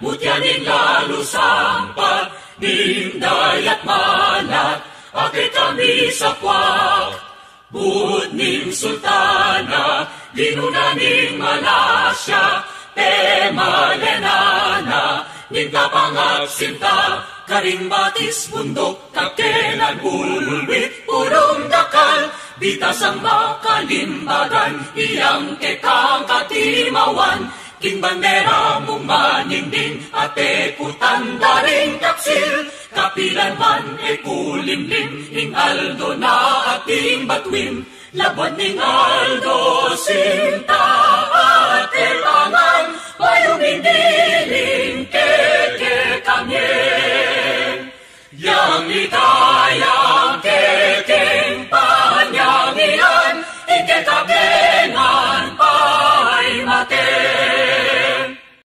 mutyanin lalo sampat, ninday at malat, akit kami sa kwak. Budning sultana, ginunaning malasya, malenana, ning kapangat sinta, karing batis bundok, kakenan ululwit, urong dakal, bitas ang makalimbagan, iyang kekang katimawan, king bandera mong maningning, ate kutan daring kapsil, kapilan man ekulimlim, ing Aldo na ating batuin, laban ning Aldo sinta, ate